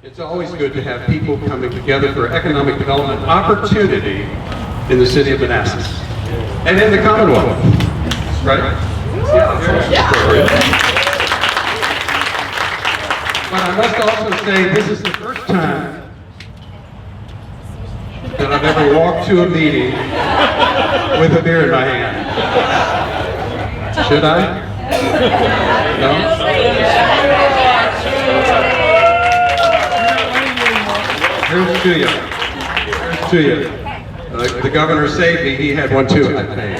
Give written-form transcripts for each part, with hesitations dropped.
It's always good to have people coming together for economic development opportunity in the city of Manassas and in the Commonwealth, right? Yeah. But I must also say this is the first time that I've ever walked to a meeting with a beer in my hand. Should I? No? Here's to you. Here's to you. The governor saved me. He had one too, I think.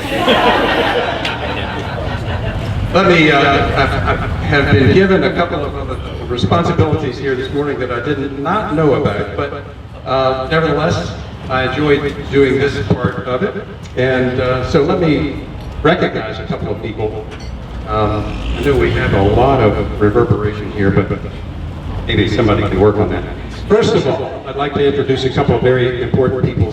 Let me, I have been given a couple of responsibilities here this morning that I did not know about, but nevertheless, I enjoyed doing this part of it. And so let me recognize a couple of people. I know we have a lot of reverberation here, but maybe somebody can work on that. First of all, I'd like to introduce a couple of very important people.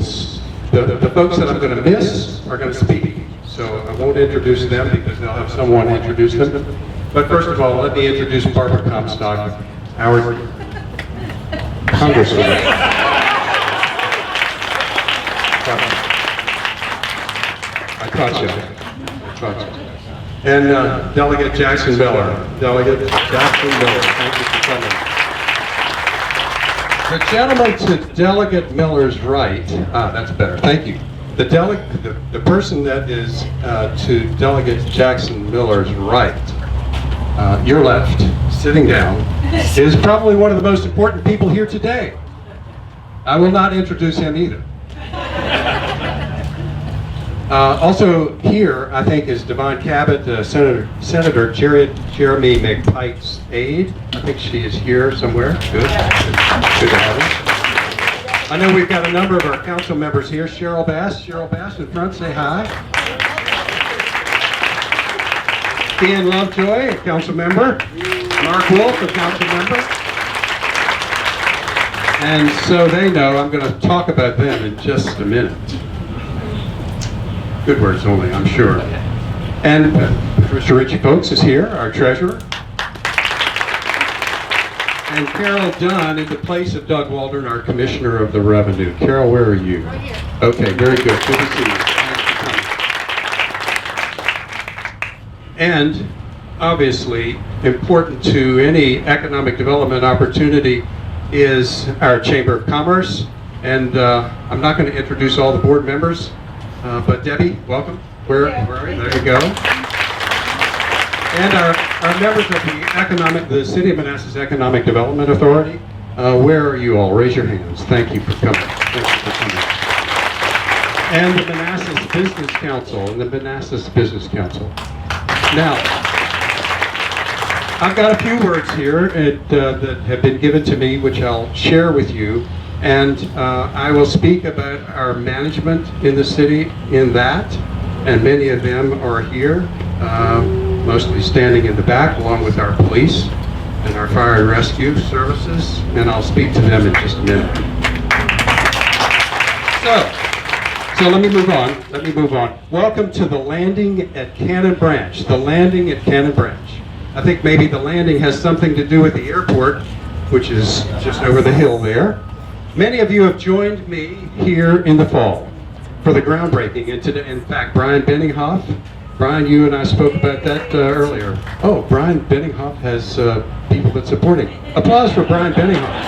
The folks that I'm going to miss are going to speak, so I won't introduce them because they'll have someone introduce them. But first of all, let me introduce Barbara Comstock, our Congresswoman. I caught you. And Delegate Jackson Miller. Delegate Jackson Miller, thank you for coming. The gentleman to Delegate Miller's right, that's better, thank you. The person that is to Delegate Jackson Miller's right, your left, sitting down, is probably one of the most important people here today. I will not introduce him either. Also here, I think, is Devon Cabot, Senator Jeremy McPike's aide. I think she is here somewhere. Good to have her. I know we've got a number of our council members here. Cheryl Bass in front, say hi. Ian Lovejoy, a council member. Mark Wolf, a council member. And so they know I'm going to talk about them in just a minute. Good words only, I'm sure. And Mr. Richie Folks is here, our treasurer. And Carol Dunn in the place of Doug Waldron, our commissioner of the revenue. Carol, where are you? Right here. Okay, very good. Good to see you. Thanks for coming. And obviously, important to any economic development opportunity is our Chamber of Commerce. And I'm not going to introduce all the board members. But Debbie, welcome. Where are you? There you go. And our members of the City of Manassas Economic Development Authority. Where are you all? Raise your hands. Thank you for coming. Thank you for coming. And the Manassas Business Council. Now, I've got a few words here that have been given to me, which I'll share with you. And I will speak about our management in the city in that, and many of them are here, mostly standing in the back, along with our police and our fire and rescue services, and I'll speak to them in just a minute. So let me move on. Welcome to the landing at Cannon Branch. The landing at Cannon Branch. I think maybe the landing has something to do with the airport, which is just over the hill there. Many of you have joined me here in the fall for the groundbreaking. And today, in fact, Brian Benninghoff, you and I spoke about that earlier. Oh, Brian Benninghoff has people that support him. Applause for Brian Benninghoff.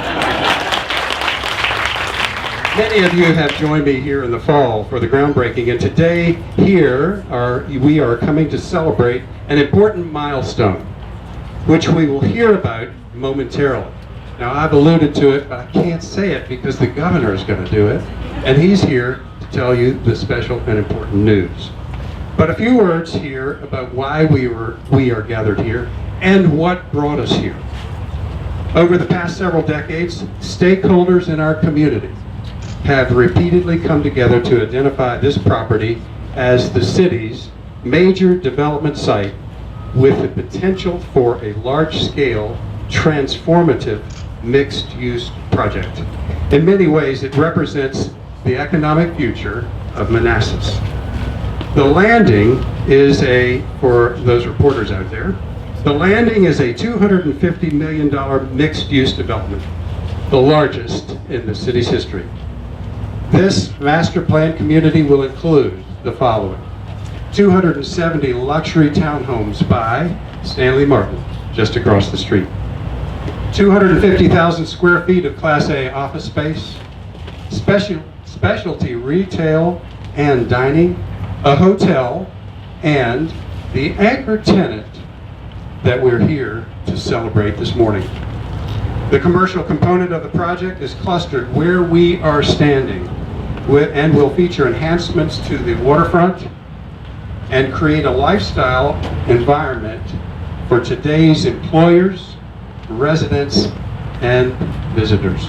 Many of you have joined me here in the fall for the groundbreaking. And today, we are coming to celebrate an important milestone, which we will hear about momentarily. Now, I've alluded to it, but I can't say it because the governor is going to do it, and he's here to tell you the special and important news. But a few words here about why we are gathered here and what brought us here. Over the past several decades, stakeholders in our community have repeatedly come together to identify this property as the city's major development site with the potential for a large-scale, transformative mixed-use project. In many ways, it represents the economic future of Manassas. The landing is for those reporters out there, the landing is a $250 million mixed-use development the largest in the city's history. This master plan community will include the following: 270 luxury townhomes by Stanley Martin, just across the street. 250,000 square feet of Class A office space, specialty retail and dining, a hotel, and the anchor tenant that we're here to celebrate this morning. The commercial component of the project is clustered where we are standing and will feature enhancements to the waterfront and create a lifestyle environment for today's employers, residents, and visitors.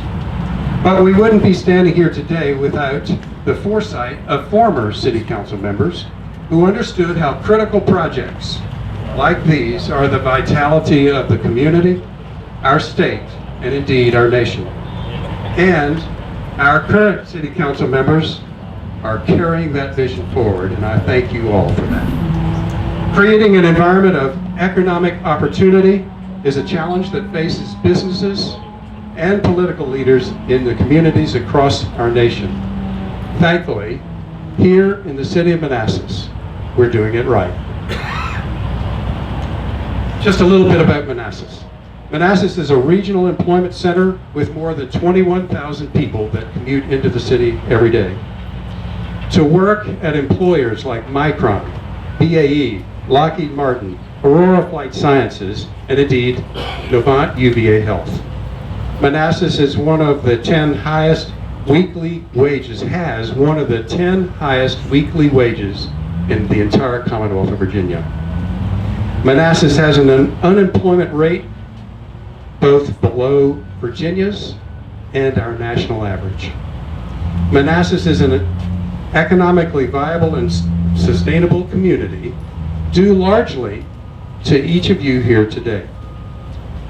But we wouldn't be standing here today without the foresight of former city council members who understood how critical projects like these are the vitality of the community, our state, and indeed our nation. And our current city council members are carrying that vision forward, and I thank you all for that. Creating an environment of economic opportunity is a challenge that faces businesses and political leaders in the communities across our nation. Thankfully, here in the city of Manassas, we're doing it right. Just a little bit about Manassas. Manassas is a regional employment center with more than 21,000 people that commute into the city every day to work at employers like Micron, BAE, Lockheed Martin, Aurora Flight Sciences, and indeed, Novant UVA Health. Manassas is one of the 10 highest weekly wages, has one of the 10 highest weekly wages in the entire Commonwealth of Virginia. Manassas has an unemployment rate both below Virginia's and our national average. Manassas is an economically viable and sustainable community due largely to each of you here today.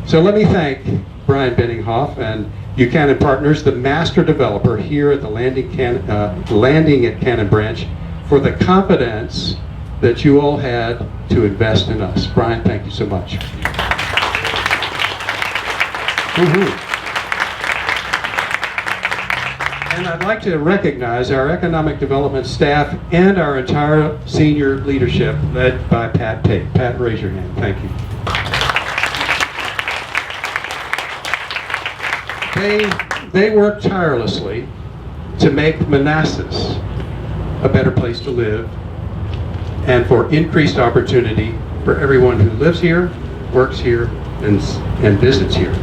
So let me thank Brian Benninghoff and Buchanan Partners, the master developer here at the landing at Cannon Branch, for the confidence that you all had to invest in us. Brian, thank you so much. And I'd like to recognize our economic development staff and our entire senior leadership led by Pat Tate. Pat, raise your hand. Thank you. They work tirelessly to make Manassas a better place to live and for increased opportunity for everyone who lives here, works here, and visits here.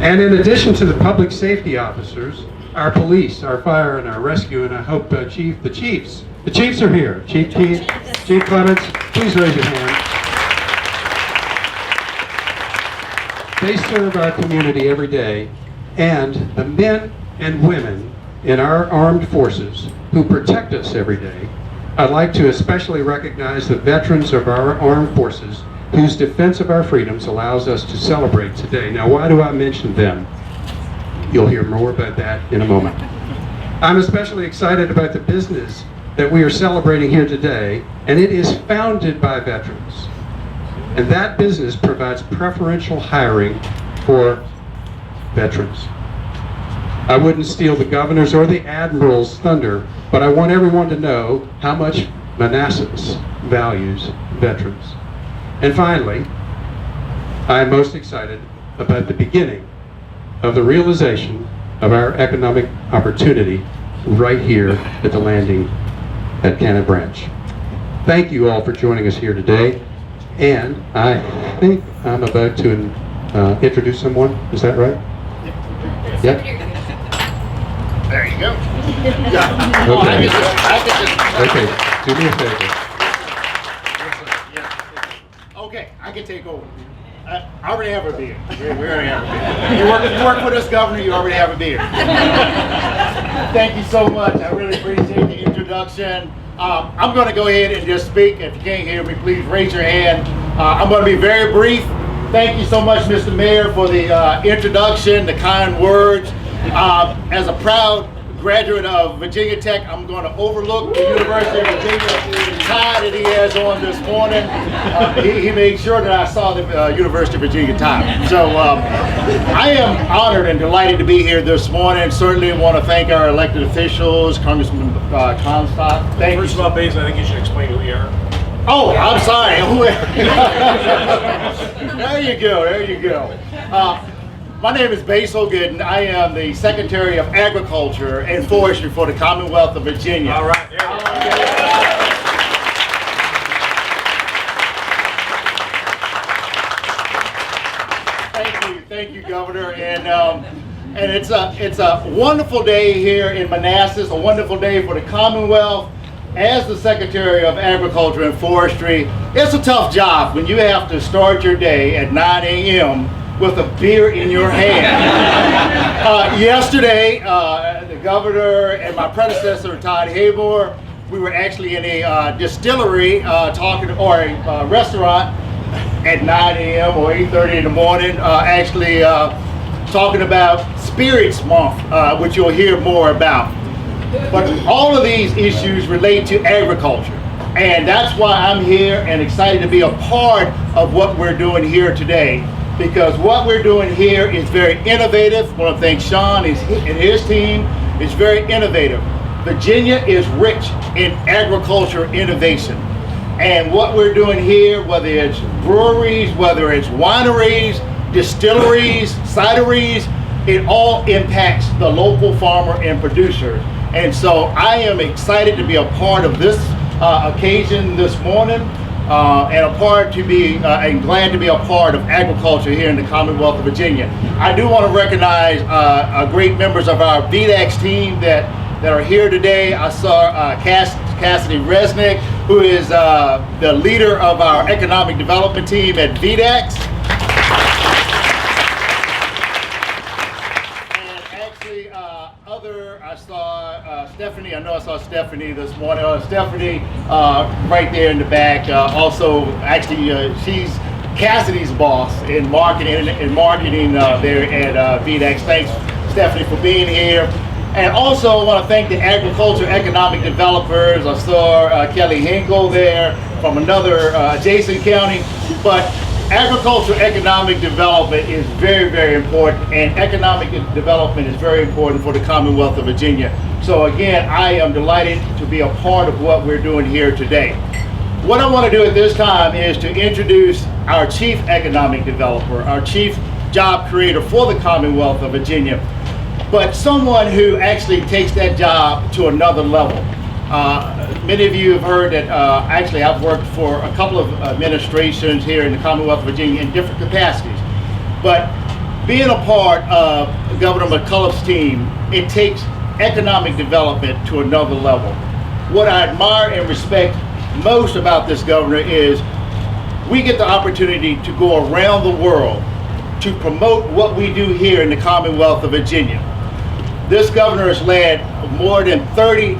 And in addition to the public safety officers, our police, our fire, and our rescue, and I hope the chiefs are here. Chief Clements, please raise your hand. They serve our community every day, and the men and women in our armed forces who protect us every day. I'd like to especially recognize the veterans of our armed forces whose defense of our freedoms allows us to celebrate today. Now, why do I mention them? You'll hear more about that in a moment. I'm especially excited about the business that we are celebrating here today, and it is founded by veterans. And that business provides preferential hiring for veterans. I wouldn't steal the governor's or the admiral's thunder, but I want everyone to know how much Manassas values veterans. And finally, I am most excited about the beginning of the realization of our economic opportunity right here at the landing at Cannon Branch. Thank you all for joining us here today. And I think I'm about to introduce someone. Is that right? Yep. There you go. Okay. Okay. Do me a favor. Okay, I can take over. I already have a beer. We already have a beer. You work for this governor, you already have a beer. Thank you so much. I really appreciate the introduction. I'm going to go ahead and just speak. If you can't hear me, please raise your hand. I'm going to be very brief. Thank you so much, Mr. Mayor, for the introduction, the kind words. As a proud graduate of Virginia Tech. I'm going to overlook the University of Virginia tie that he has on this morning. He made sure that I saw the University of Virginia tie. So I am honored and delighted to be here this morning. Certainly want to thank our elected officials, Congressman Comstock. Thank you. First of all, Basil, I think you should explain who you are. Oh, I'm sorry. There you go. There you go. My name is Basil Gooden. I am the Secretary of Agriculture and Forestry for the Commonwealth of Virginia. All right. There we go. Thank you, Governor. And it's a wonderful day here in Manassas. A wonderful day for the Commonwealth. As the Secretary of Agriculture and Forestry, it's a tough job when you have to start your day at 9 a.m. with a beer in your hand. Yesterday, the governor and my predecessor, Todd Habor, we were actually in a distillery talking, or a restaurant at 9 a.m. or 8:30 in the morning, actually talking about Spirits Month, which you'll hear more about. But all of these issues relate to agriculture. And that's why I'm here and excited to be a part of what we're doing here today. Because what we're doing here is very innovative. I want to thank Sean and his team. It's very innovative. Virginia is rich in agriculture innovation. And what we're doing here, whether it's breweries, whether it's wineries, distilleries, cideries, it all impacts the local farmer and producer. And so I am excited to be a part of this occasion this morning, and glad to be a part of agriculture here in the Commonwealth of Virginia. I do want to recognize great members of our VDAX team that are here today. I saw Cassidy Resnick, who is the leader of our economic development team at VDAX. I saw Stephanie. I know I saw Stephanie this morning. Stephanie, right there in the back. Also, actually, she's Cassidy's boss in marketing there at VDAX. Thanks, Stephanie, for being here. And also, I want to thank the agriculture economic developers. I saw Kelly Hinkle there from another adjacent county. But agriculture economic development is very, very important, and economic development is very important for the Commonwealth of Virginia. So again, I am delighted to be a part of what we're doing here today. What I want to do at this time is to introduce our Chief Economic Developer, our Chief Job Creator for the Commonwealth of Virginia, but someone who actually takes that job to another level. Many of you have heard that actually I've worked for a couple of administrations here in the Commonwealth of Virginia in different capacities. But being a part of Governor McAuliffe's team, it takes economic development to another level. What I admire and respect most about this governor is we get the opportunity to go around the world to promote what we do here in the Commonwealth of Virginia. This governor has led more than 30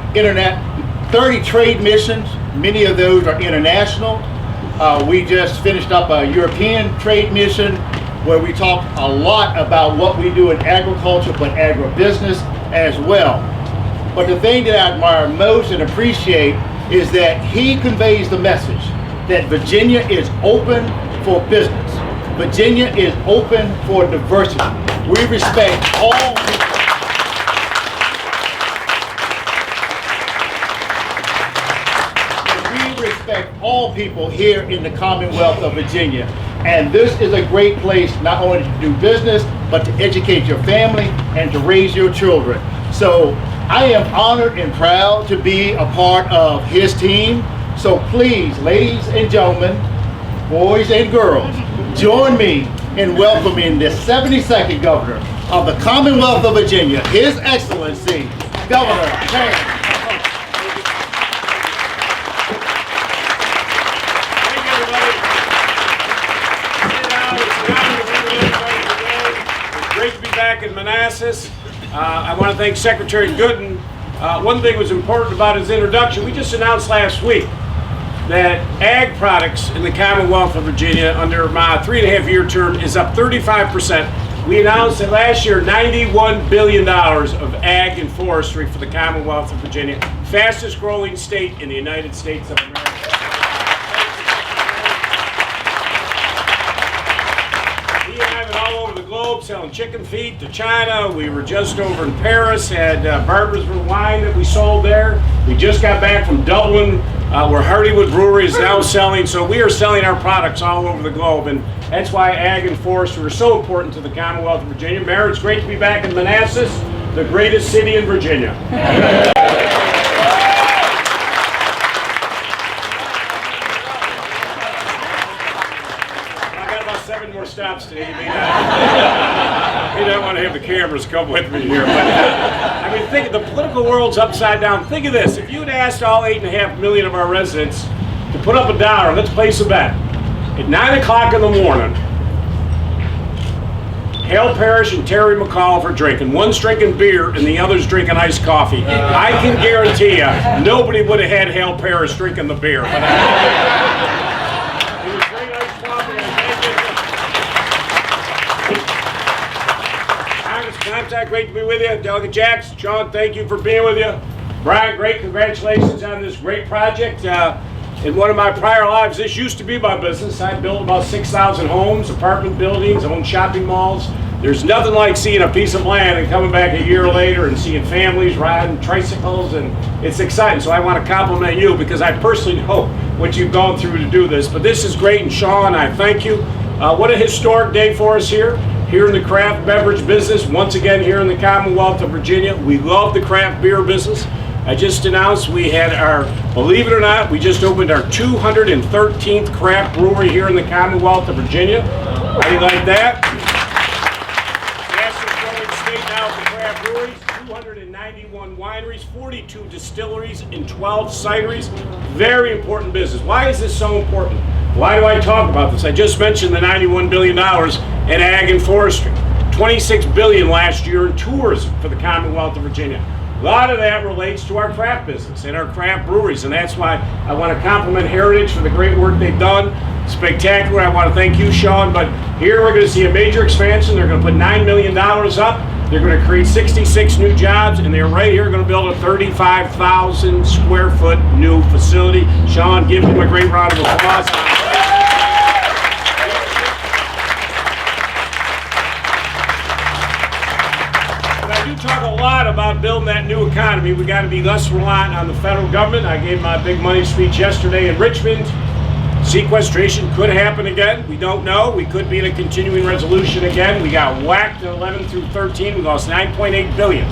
trade missions. Many of those are international. We just finished up a European trade mission where we talked a lot about what we do in agriculture, but agribusiness as well. But the thing that I admire most and appreciate is that he conveys the message that Virginia is open for business. Virginia is open for diversity. We respect all people. All people here in the Commonwealth of Virginia. And this is a great place not only to do business, but to educate your family and to raise your children. So I am honored and proud to be a part of his team. So please, ladies and gentlemen, boys and girls, join me in welcoming the 72nd Governor of the Commonwealth of Virginia, His Excellency, Governor Terry. Back in Manassas. I want to thank Secretary Gooden. One thing was important about his introduction. We just announced last week that ag products in the Commonwealth of Virginia under my 3.5-year term is up 35%. We announced that last year $91 billion of ag and forestry for the Commonwealth of Virginia, fastest growing state in the United States of America. We have it all over the globe, selling chicken feet to China. We were just over in Paris, had Barbara's wine that we sold there. We just got back from Dublin, where Heritage Brewery is now selling. So we are selling our products all over the globe, and that's why ag and forestry are so important to the Commonwealth of Virginia. Mayor, it's great to be back in Manassas, the greatest city in Virginia. I got about 7 more stops today. You may not want to have the cameras come with me here, but I mean, think the political world's upside down. Think of this: if you'd asked all 8.5 million of our residents to put up $1, let's place a bet. At 9 o'clock in the morning, Hal Parrish and Terry McAuliffe are drinking. One's drinking beer and the other's drinking iced coffee. I can guarantee you, nobody would have had Hal Parrish drinking the beer. But it was great iced coffee. Congress Contact, great to be with you. Delegate Jackson, Sean, thank you for being with you. Brian, great congratulations on this great project. In one of my prior lives, this used to be my business. I built about 6,000 homes, apartment buildings, owned shopping malls. There's nothing like seeing a piece of land and coming back a year later and seeing families riding tricycles, and it's exciting. So I want to compliment you because I personally know what you've gone through to do this. But this is great, and Sean, I thank you. What a historic day for us here in the craft beverage business. Once again, here in the Commonwealth of Virginia, we love the craft beer business. I just announced we had believe it or not, we just opened our 213th craft brewery here in the Commonwealth of Virginia. How do you like that? Fastest growing state now for craft breweries, 291 wineries, 42 distilleries, and 12 cideries. Very important business. Why is this so important? Why do I talk about this? I just mentioned the $91 billion in ag and forestry. $26 billion last year in tourism for the Commonwealth of Virginia. A lot of that relates to our craft business and our craft breweries, and that's why I want to compliment Heritage for the great work they've done. Spectacular. I want to thank you, Sean, but here we're going to see a major expansion. They're going to put $9 million up. They're going to create 66 new jobs, and they're right here going to build a 35,000 square foot new facility. Sean, give them a great round of applause. Talk a lot about building that new economy. We got to be less reliant on the federal government. I gave my big money speech yesterday in Richmond. Sequestration could happen again. We don't know. We could be in a continuing resolution again. We got whacked in 11 through 13. We lost $9.8 billion.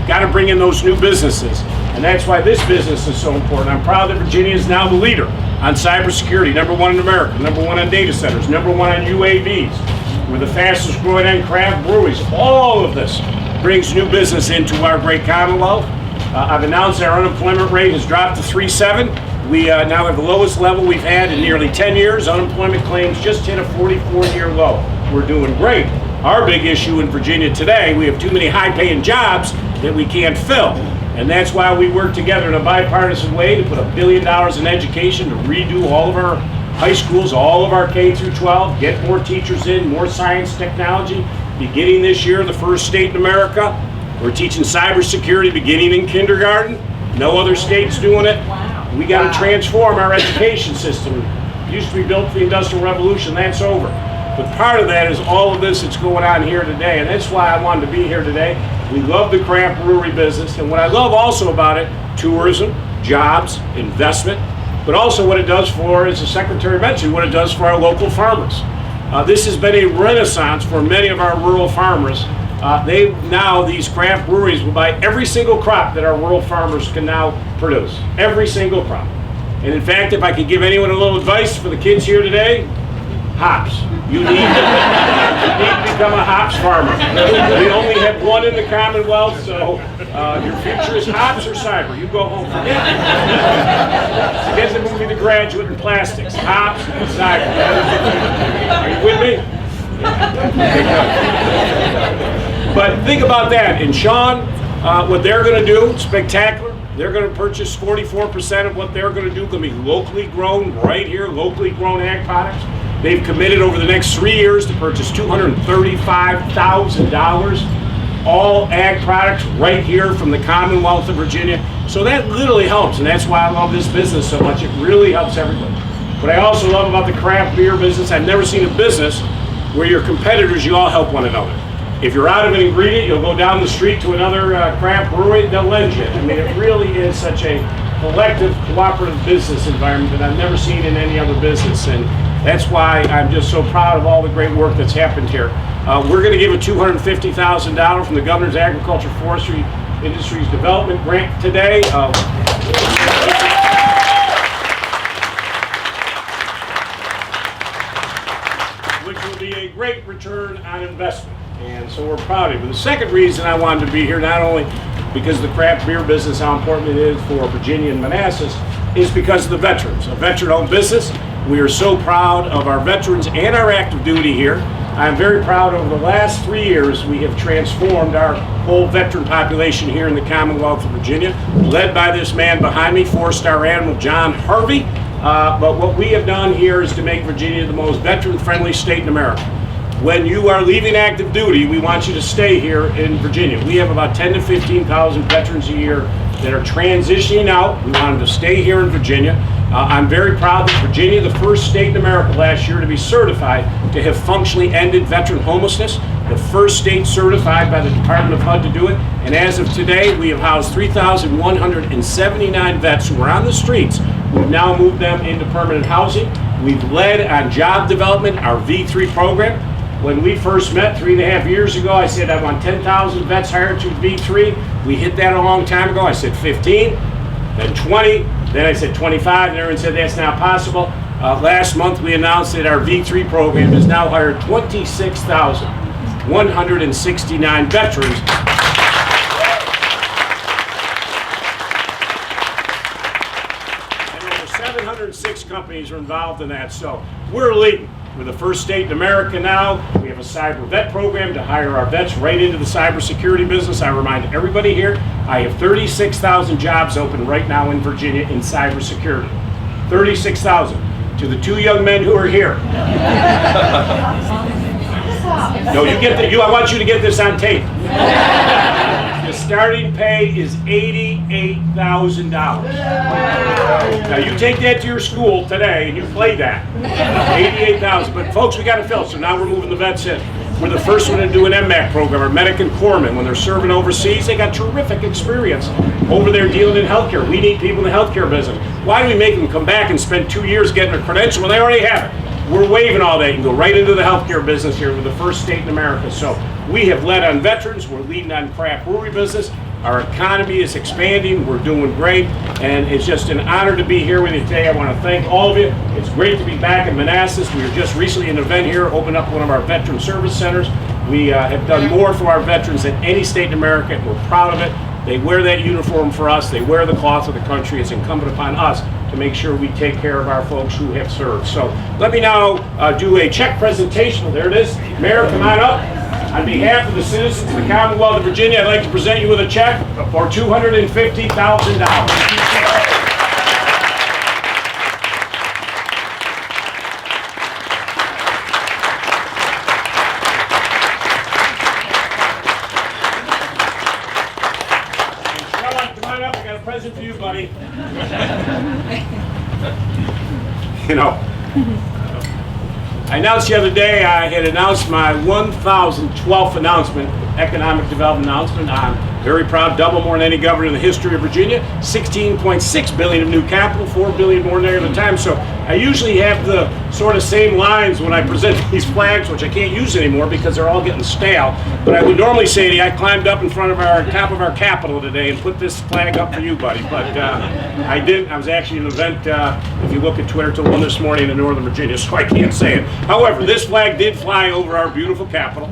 Got to bring in those new businesses, and that's why this business is so important. I'm proud that Virginia is now the leader on cybersecurity, #1 in America, #1 on data centers, #1 on UAVs. We're the fastest growing on craft breweries. All of this brings new business into our great Commonwealth. I've announced our unemployment rate has dropped to 3.7. We now have the lowest level we've had in nearly 10 years. Unemployment claims just hit a 44-year low. We're doing great. Our big issue in Virginia today, we have too many high-paying jobs that we can't fill. And that's why we work together in a bipartisan way to put $1 billion in education to redo all of our high schools, all of our K through 12, get more teachers in, more science, technology. Beginning this year, the first state in America, we're teaching cybersecurity beginning in kindergarten. No other state's doing it. We got to transform our education system. It used to be built for the Industrial Revolution. That's over. But part of that is all of this that's going on here today, and that's why I wanted to be here today. We love the craft brewery business, and what I love also about it, tourism, jobs, investment, but also what it does for, as the Secretary mentioned, what it does for our local farmers. This has been a renaissance for many of our rural farmers. These craft breweries will buy every single crop that our rural farmers can now produce. Every single crop. And in fact, if I could give anyone a little advice for the kids here today, hops. You need to become a hops farmer. We only have one in the Commonwealth, so your future is hops or cider. You go home. Forget the movie The Graduate and plastics. Hops and cider. Are you with me? But think about that. And Sean, what they're going to do, spectacular. They're going to purchase 44% of what they're going to do, going to be locally grown right here, locally grown ag products. They've committed over the next 3 years to purchase $235,000, all ag products right here from the Commonwealth of Virginia. So that literally helps, and that's why I love this business so much. It really helps everybody. What I also love about the craft beer business, I've never seen a business where your competitors, you all help one another. If you're out of an ingredient, you'll go down the street to another craft brewery, they'll lend you. I mean, it really is such a collective, cooperative business environment that I've never seen in any other business. And that's why I'm just so proud of all the great work that's happened here. We're going to give a $250,000 from the Governor's Agriculture, Forestry, Industries Development Grant today. Which will be a great return on investment. And so we're proud of it. But the second reason I wanted to be here, not only because of the craft beer business, how important it is for Virginia and Manassas, is because of the veterans. A veteran-owned business. We are so proud of our veterans and our active duty here. I'm very proud over the last 3 years we have transformed our whole veteran population here in the Commonwealth of Virginia, led by this man behind me, 4-star Admiral John Harvey. But what we have done here is to make Virginia the most veteran-friendly state in America. When you are leaving active duty, we want you to stay here in Virginia. We have about 10,000 to 15,000 veterans a year that are transitioning out. We want them to stay here in Virginia. I'm very proud that Virginia, the first state in America last year to be certified to have functionally ended veteran homelessness, the first state certified by the Department of HUD to do it. And as of today, we have housed 3,179 vets who are on the streets. We've now moved them into permanent housing. We've led on job development, our V3 program. When we first met 3.5 years ago, I said I want 10,000 vets hired through V3. We hit that a long time ago. I said 15, then 20, then I said 25, and everyone said that's not possible. Last month we announced that our V3 program has now hired 26,169 veterans. And over 706 companies are involved in that, so we're leading. We're the first state in America now. We have a cyber vet program to hire our vets right into the cybersecurity business. I remind everybody here, I have 36,000 jobs open right now in Virginia in cybersecurity. 36,000. To the 2 young men who are here. No, I want you to get this on tape. The starting pay is $88,000. Now you take that to your school today and you play that. $88,000. But folks, we got to fill. So now we're moving the vets in. We're the first one to do an MMAC program, or medic and corpsman. When they're serving overseas, they got terrific experience over there dealing in healthcare. We need people in the healthcare business. Why do we make them come back and spend 2 years getting a credential when they already have it? We're waiving all that and go right into the healthcare business here. We're the first state in America. So we have led on veterans. We're leading on craft brewery business. Our economy is expanding. We're doing great. And it's just an honor to be here with you today. I want to thank all of you. It's great to be back in Manassas. We were just recently in an event here, opened up one of our veteran service centers. We have done more for our veterans than any state in America, and we're proud of it. They wear that uniform for us. They wear the cloth of the country. It's incumbent upon us to make sure we take care of our folks who have served. So let me now do a check presentation. There it is. Mayor, come on up. On behalf of the citizens of the Commonwealth of Virginia, I'd like to present you with a check for $250,000. Present for you, buddy. You know, I announced the other day, I had announced my 1,012th announcement, economic development announcement. I'm very proud, double more than any governor in the history of Virginia. $16.6 billion of new capital, $4 billion more than any other time. So I usually have the sort of same lines when I present these flags, which I can't use anymore because they're all getting stale. But I would normally say to you, I climbed up in front of top of our Capitol today and put this flag up for you, buddy. But I didn't. I was actually at an event, if you look at Twitter, till 1 this morning in Northern Virginia, so I can't say it. However, this flag did fly over our beautiful Capitol,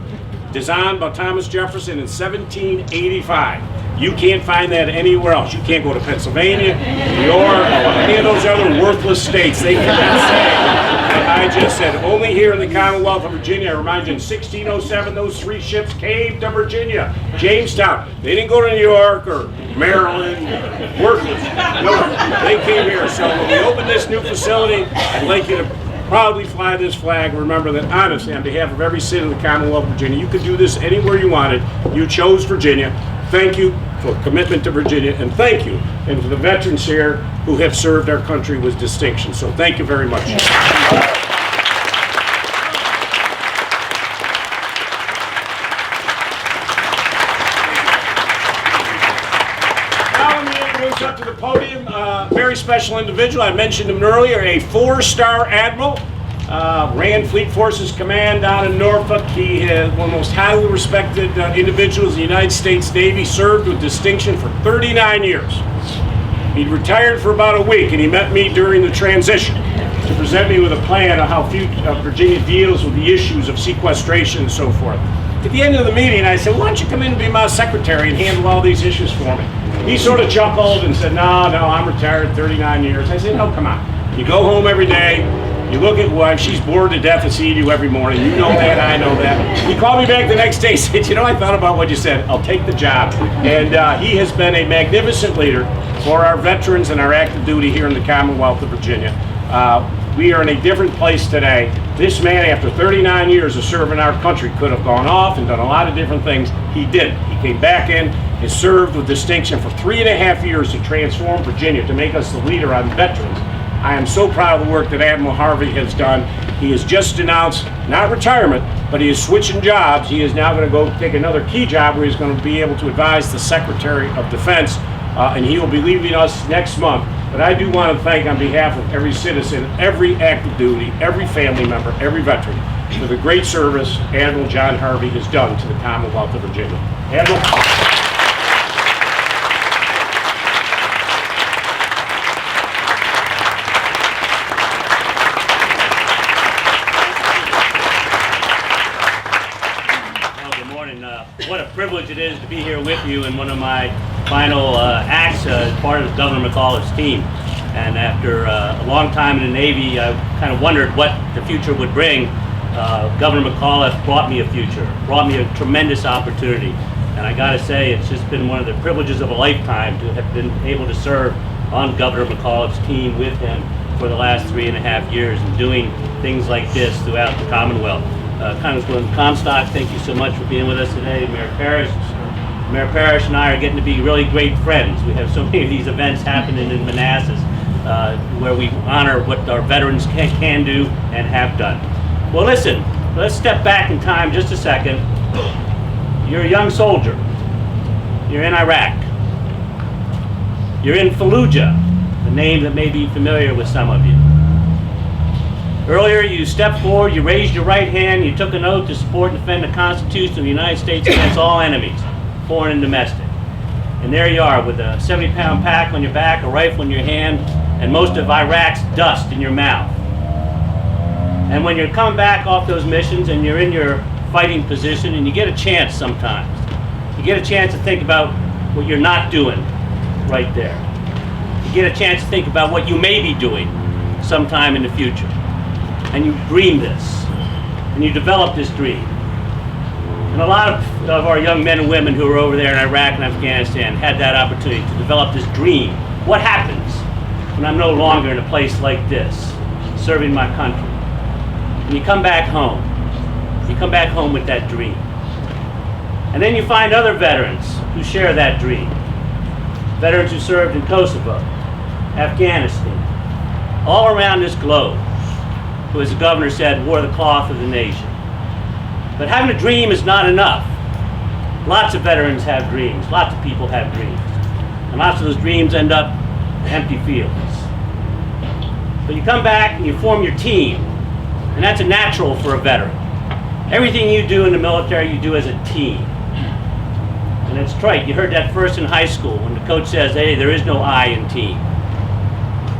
designed by Thomas Jefferson in 1785. You can't find that anywhere else. You can't go to Pennsylvania, New York, any of those other worthless states. They cannot say what I just said. Only here in the Commonwealth of Virginia. I remind you, in 1607, those 3 ships came to Virginia, Jamestown. They didn't go to New York or Maryland, worthless. No, they came here. So when we open this new facility, I'd like you to proudly fly this flag. Remember that, honestly, on behalf of every city in the Commonwealth of Virginia, you could do this anywhere you wanted. You chose Virginia. Thank you for commitment to Virginia, and thank you, and to the veterans here who have served our country with distinction. So thank you very much. Up to the podium, very special individual. I mentioned him earlier, a 4-star admiral, ran Fleet Forces Command down in Norfolk. He is one of the most highly respected individuals in the United States Navy, served with distinction for 39 years. He retired for about a week, and he met me during the transition to present me with a plan on how Virginia deals with the issues of sequestration and so forth. At the end of the meeting, I said, why don't you come in and be my secretary and handle all these issues for me? He sort of chuckled and said, no, I'm retired 39 years. I said, no, come on. You go home every day, you look at wife, she's bored to death to see you every morning. You know that, I know that. He called me back the next day and said, I thought about what you said. I'll take the job. And he has been a magnificent leader for our veterans and our active duty here in the Commonwealth of Virginia. We are in a different place today. This man, after 39 years of serving our country, could have gone off and done a lot of different things. He didn't. He came back in and served with distinction for 3.5 years to transform Virginia, to make us the leader on veterans. I am so proud of the work that Admiral Harvey has done. He has just announced, not retirement, but he is switching jobs. He is now going to go take another key job where he's going to be able to advise the Secretary of Defense, and he will be leaving us next month. But I do want to thank, on behalf of every citizen, every active duty, every family member, every veteran, for the great service Admiral John Harvey has done to the Commonwealth of Virginia. Admiral. What a privilege it is to be here with you in one of my final acts as part of Governor McAuliffe's team. And after a long time in the Navy, I kind of wondered what the future would bring. Governor McAuliffe brought me a future, brought me a tremendous opportunity. And I gotta say, it's just been one of the privileges of a lifetime to have been able to serve on Governor McAuliffe's team with him for the last 3.5 years and doing things like this throughout the Commonwealth. Congresswoman Comstock, thank you so much for being with us today. Mayor Parrish. Mayor Parrish and I are getting to be really great friends. We have so many of these events happening in Manassas where we honor what our veterans can do and have done. Well, listen, let's step back in time just a second. You're a young soldier. You're in Iraq. You're in Fallujah, a name that may be familiar with some of you. Earlier, you stepped forward, you raised your right hand, you took an oath to support and defend the Constitution of the United States against all enemies, foreign and domestic. And there you are with a 70-pound pack on your back, a rifle in your hand, and most of Iraq's dust in your mouth. And when you're coming back off those missions and you're in your fighting position and you get a chance sometimes, you get a chance to think about what you're not doing right there. You get a chance to think about what you may be doing sometime in the future. And you dream this, and you develop this dream. And a lot of our young men and women who are over there in Iraq and Afghanistan had that opportunity to develop this dream. What happens when I'm no longer in a place like this, serving my country? And you come back home. You come back home with that dream. And then you find other veterans who share that dream. Veterans who served in Kosovo, Afghanistan, all around this globe, who, as the governor said, wore the cloth of the nation. But having a dream is not enough. Lots of veterans have dreams. Lots of people have dreams. And lots of those dreams end up empty fields. But you come back and you form your team. And that's a natural for a veteran. Everything you do in the military, you do as a team. And it's trite. You heard that first in high school when the coach says, hey, there is no I in team.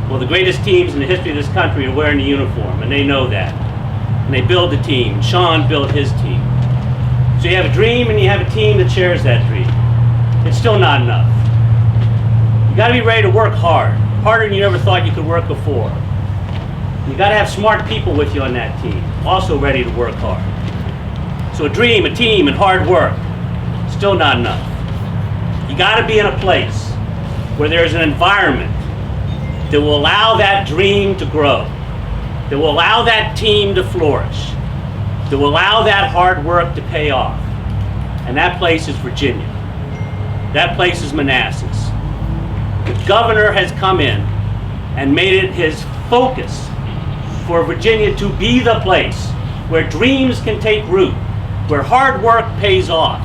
Well, the greatest teams in the history of this country are wearing the uniform, and they know that. And they build the team. Sean built his team. So you have a dream and you have a team that shares that dream. It's still not enough. You gotta be ready to work hard, harder than you ever thought you could work before. You gotta have smart people with you on that team, also ready to work hard. So a dream, a team, and hard work, still not enough. You gotta be in a place where there's an environment that will allow that dream to grow. that will allow that team to flourish, that will allow that hard work to pay off. And that place is Virginia. That place is Manassas. The governor has come in and made it his focus for Virginia to be the place where dreams can take root, where hard work pays off,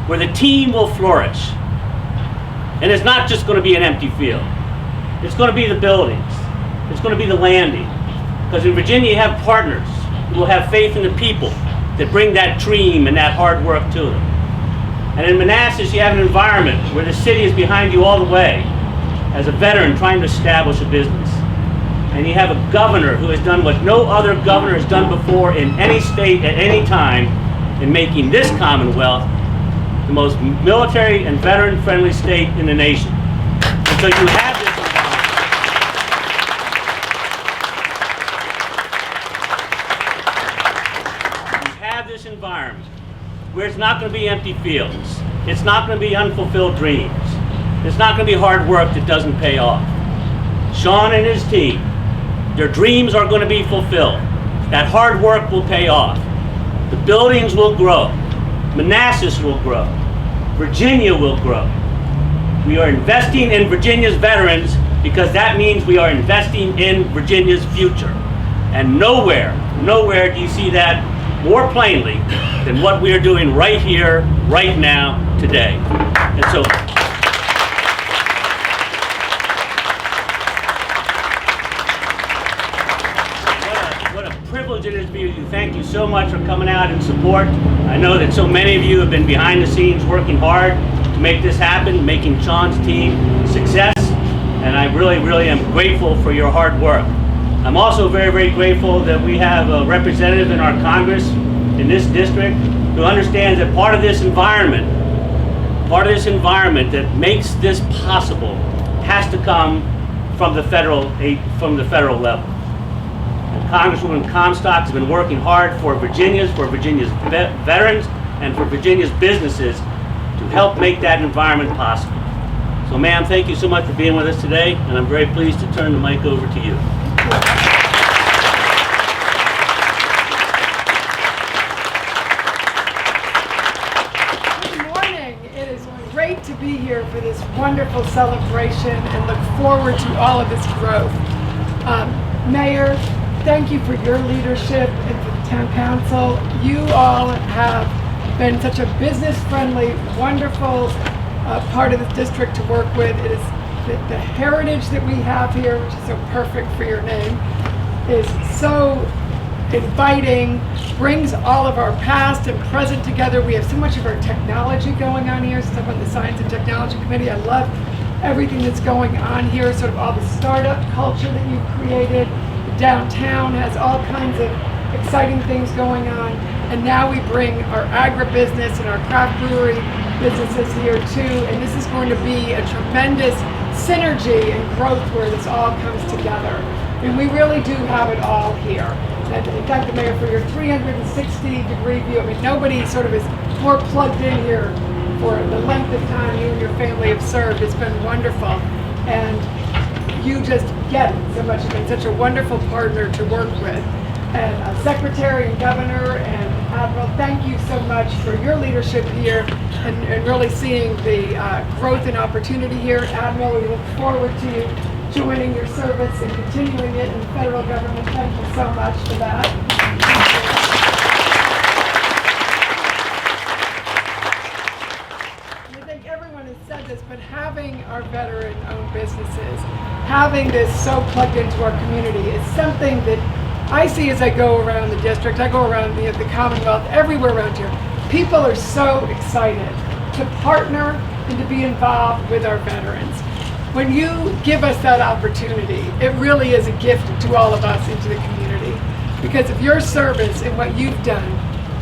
where the team will flourish. And it's not just going to be an empty field. It's going to be the buildings. It's going to be the landing. Because in Virginia you have partners who will have faith in the people that bring that dream and that hard work to them. And in Manassas you have an environment where the city is behind you all the way as a veteran trying to establish a business. And you have a governor who has done what no other governor has done before in any state at any time in making this Commonwealth the most military and veteran-friendly state in the nation. And so you have this environment where it's not going to be empty fields. It's not going to be unfulfilled dreams. It's not going to be hard work that doesn't pay off. Sean and his team, their dreams are going to be fulfilled. That hard work will pay off. The buildings will grow. Manassas will grow. Virginia will grow. We are investing in Virginia's veterans because that means we are investing in Virginia's future. And nowhere do you see that more plainly than what we are doing right here, right now, today. And so, what a privilege it is for you. Thank you so much for coming out in support. I know that so many of you have been behind the scenes working hard to make this happen, making Sean's team a success, and I really am grateful for your hard work. I'm also very grateful that we have a representative in our Congress in this district who understands that part of this environment that makes this possible has to come from the federal level. And Congresswoman Comstock has been working hard for Virginia's veterans and for Virginia's businesses to help make that environment possible. So ma'am, thank you so much for being with us today, and I'm very pleased to turn the mic over to you. To be here for this wonderful celebration and look forward to all of this growth. Mayor, thank you for your leadership and for the town council. You all have been such a business-friendly, wonderful part of the district to work with. It is the heritage that we have here, which is so perfect for your name, is so inviting, brings all of our past and present together. We have so much of our technology going on here. So I'm on the Science and Technology Committee. I love everything that's going on here, sort of all the startup culture that you've created. The downtown has all kinds of exciting things going on. And now we bring our agribusiness and our craft brewery businesses here too. And this is going to be a tremendous synergy and growth where this all comes together. And we really do have it all here. And I thank the mayor for your 360-degree view. I mean, nobody sort of is more plugged in here for the length of time you and your family have served. It's been wonderful. And you just get it so much. You've been such a wonderful partner to work with. And Secretary and Governor and Admiral, thank you so much for your leadership here and really seeing the growth and opportunity here. Admiral, we look forward to you joining your service and continuing it in the federal government. Thank you so much for that. I think everyone has said this, but having our veteran-owned businesses, having this so plugged into our community is something that I see as I go around the district. I go around the Commonwealth, everywhere around here. People are so excited to partner and to be involved with our veterans. When you give us that opportunity, it really is a gift to all of us into the community because of your service and what you've done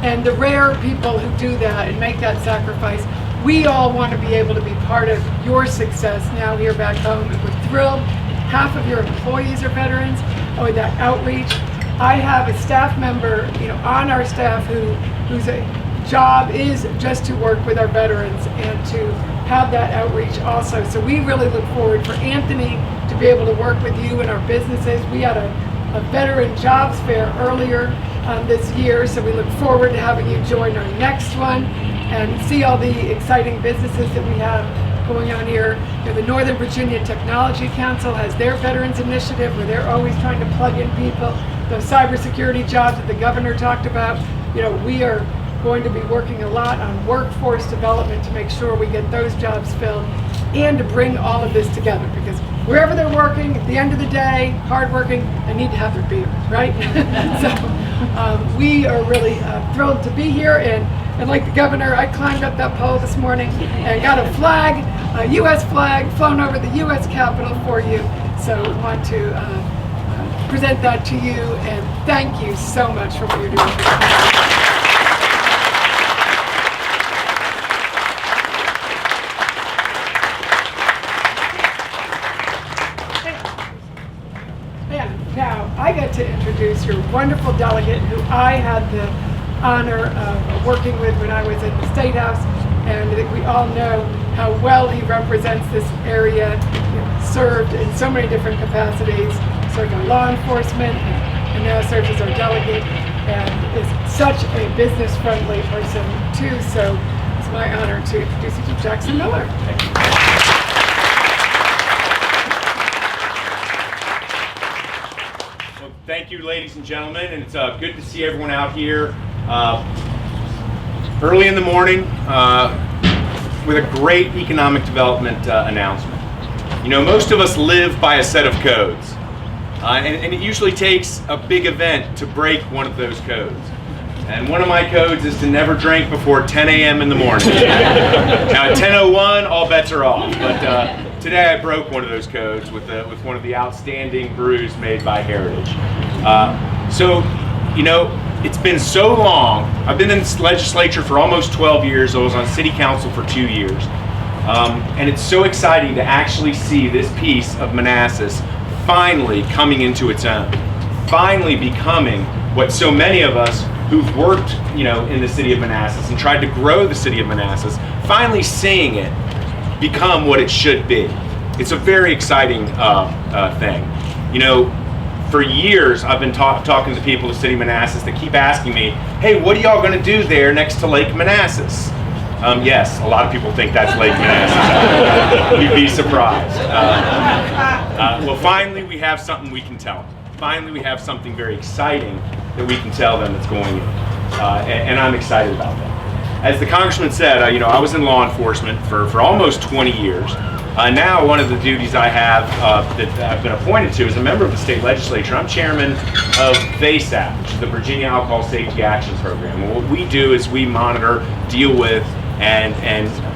and the rare people who do that and make that sacrifice. We all want to be able to be part of your success now here back home. And we're thrilled. Half of your employees are veterans. Oh, that outreach. I have a staff member, on our staff whose job is just to work with our veterans and to have that outreach also. So we really look forward for Anthony to be able to work with you and our businesses. We had a a veteran jobs fair earlier this year, so we look forward to having you join our next one and see all the exciting businesses that we have going on here. You know, the Northern Virginia Technology Council has their Veterans Initiative where they're always trying to plug in people. Those cybersecurity jobs that the governor talked about, you know, we are going to be working a lot on workforce development to make sure we get those jobs filled and to bring all of this together, because wherever they're working, at the end of the day, hardworking, they need to have their beer, right? So we are really thrilled to be here, and like the governor, I climbed up that pole this morning and got a flag, a U.S. flag, flown over the U.S. Capitol for you. So I want to present that to you, and thank you so much for what you're doing. Now, I get to introduce your wonderful delegate who I had the honor of working with when I was at the State House, and I think we all know how well he represents this area. You know, served in so many different capacities, served in law enforcement, and now serves as our delegate, and is such a business-friendly person too, so it's my honor to introduce you to Jackson Miller. Thank you. Thank you, ladies and gentlemen, and it's good to see everyone out here early in the morning with a great economic development announcement. You know, most of us live by a set of codes, and it usually takes a big event to break one of those codes. And one of my codes is to never drink before 10 a.m. in the morning. Now at 10:01, all bets are off, but today I broke one of those codes with one of the outstanding brews made by Heritage. So, you know, it's been so long. I've been in this legislature for almost 12 years. I was on city council for 2 years. And it's so exciting to actually see this piece of Manassas finally coming into its own, finally becoming what so many of us who've worked, you know, in the city of Manassas and tried to grow the city of Manassas, finally seeing it become what it should be. It's a very exciting thing. You know, for years I've been talking to people in the city of Manassas that keep asking me, hey, what are y'all going to do there next to Lake Manassas? Yes, a lot of people think that's Lake Manassas. You'd be surprised. Well, finally we have something we can tell them. Finally we have something very exciting that we can tell them that's going in. And I'm excited about that. As the congressman said, you know, I was in law enforcement for almost 20 years. Now one of the duties I have that I've been appointed to as a member of the state legislature, I'm chairman of VASAP, which is the Virginia Alcohol Safety Action Program. And what we do is we monitor, deal with, and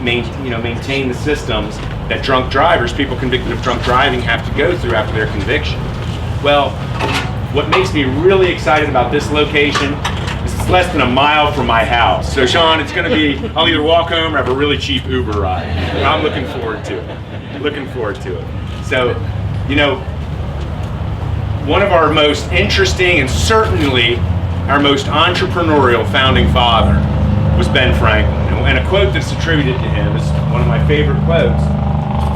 maintain the systems that drunk drivers, people convicted of drunk driving, have to go through after their conviction. Well, what makes me really excited about this location is it's less than a mile from my house. So Sean, it's going to be, I'll either walk home or have a really cheap Uber ride. And I'm looking forward to it. Looking forward to it. So, you know, one of our most interesting and certainly our most entrepreneurial founding father was Ben Franklin. And a quote that's attributed to him is one of my favorite quotes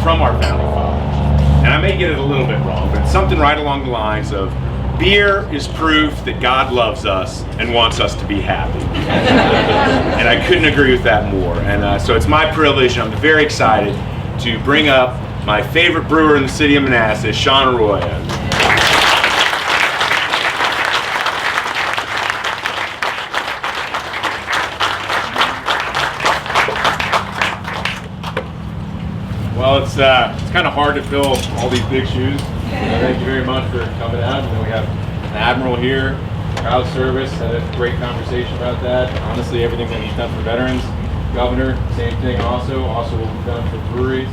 from our founding fathers. And I may get it a little bit wrong, but it's something right along the lines of, beer is proof that God loves us and wants us to be happy. And I couldn't agree with that more. And so it's my privilege, and I'm very excited to bring up my favorite brewer in the city of Manassas, Sean Arroyo. Well, it's kind of hard to fill all these big shoes. Thank you very much for coming out. And then we have an admiral here, crowd service, had a great conversation about that. Honestly, everything that he's done for veterans. Governor, same thing also what we've done for breweries.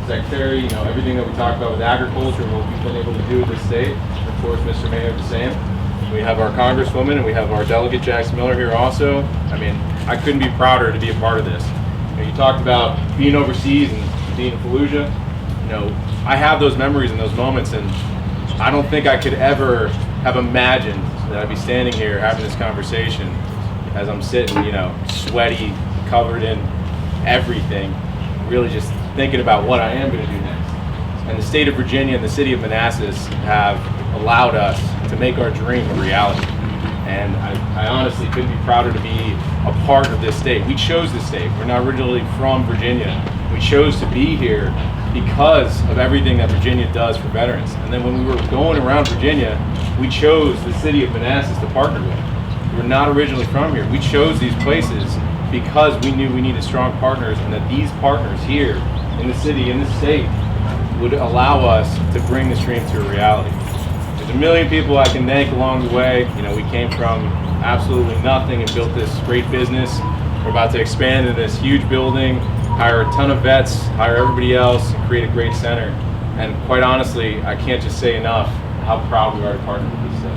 Secretary, you know, everything that we talked about with agriculture and what we've been able to do with this state. Of course, Mr. Mayor, the same. We have our congresswoman and we have our delegate, Jackson Miller, here also. I mean, I couldn't be prouder to be a part of this. You know, you talked about being overseas and being in Fallujah. You know, I have those memories and those moments, and I don't think I could ever have imagined that I'd be standing here having this conversation as I'm sitting, you know, sweaty, covered in everything, really just thinking about what I am going to do next. And the state of Virginia and the city of Manassas have allowed us to make our dream a reality. And I honestly couldn't be prouder to be a part of this state. We chose this state. We're not originally from Virginia. We chose to be here because of everything that Virginia does for veterans. And then when we were going around Virginia, we chose the City of Manassas to partner with. We're not originally from here. We chose these places because we knew we needed strong partners, and that these partners here in the city, in the state, would allow us to bring this dream to a reality. There's a million people I can thank along the way. You know, we came from absolutely nothing and built this great business. We're about to expand into this huge building, hire a ton of vets, hire everybody else, and create a great center. And quite honestly, I can't just say enough how proud we are to partner with this city.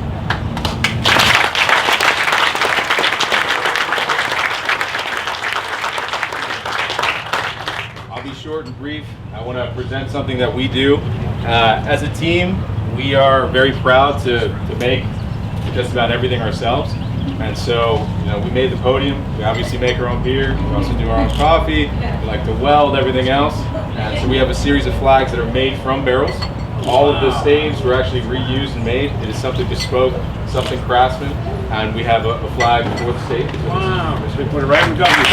I'll be short and brief. I want to present something that we do. As a team, we are very proud to make just about everything ourselves. And so, you know, we made the podium. We obviously make our own beer. We also do our own coffee. We like to weld everything else. And so we have a series of flags that are made from barrels. All of the staves were actually reused and made. It is something bespoke, something craftsman. And we have a flag for the state. Wow, we put it right in Governor.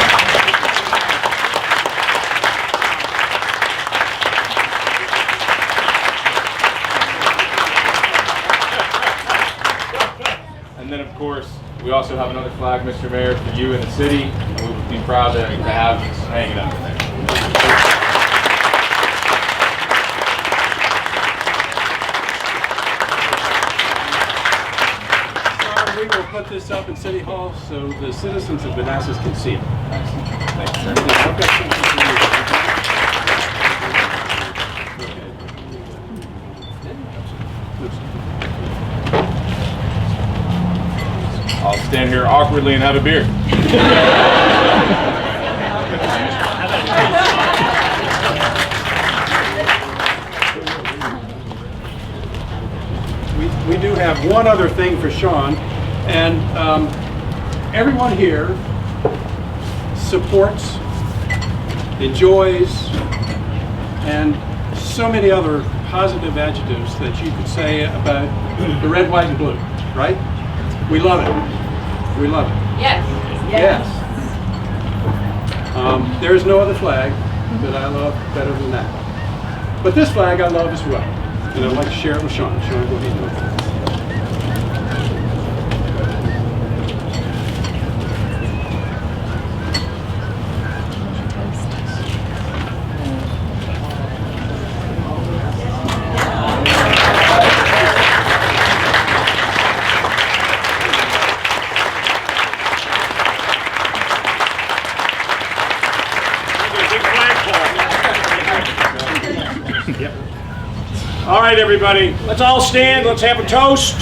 And then, of course, we also have another flag, Mr. Mayor, for you in the city, and we would be proud to have hanging up there. We will put this up in City Hall so the citizens of Manassas can see it. Thank you, sir. I'll stand here awkwardly and have a beer. We do have one other thing for Sean, and everyone here supports, enjoys, and so many other positive adjectives that you could say about the red, white, and blue, right? We love it. We love it. Yes. Yes. There is no other flag that I love better than that. But this flag I love as well. And I'd like to share it with Sean. Sean, go ahead. All right, everybody, let's all stand. Let's have a toast.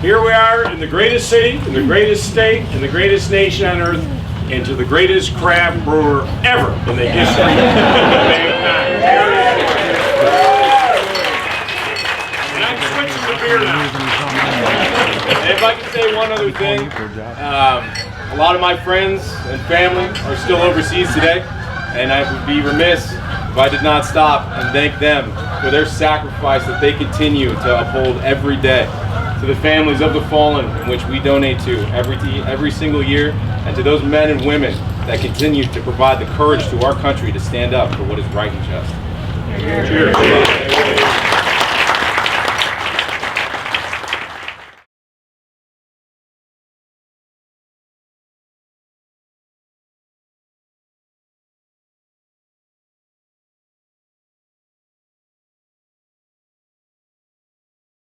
Here we are in the greatest city, in the greatest state, in the greatest nation on earth, and to the greatest craft brewer ever in the history of mankind. And I'm switching to beer now. And if I could say one other thing, a lot of my friends and family are still overseas today, and I would be remiss if I did not stop and thank them for their sacrifice that they continue to uphold every day. To the families of the fallen, in which we donate to every single year, and to those men and women that continue to provide the courage to our country to stand up for what is right and just. Cheers.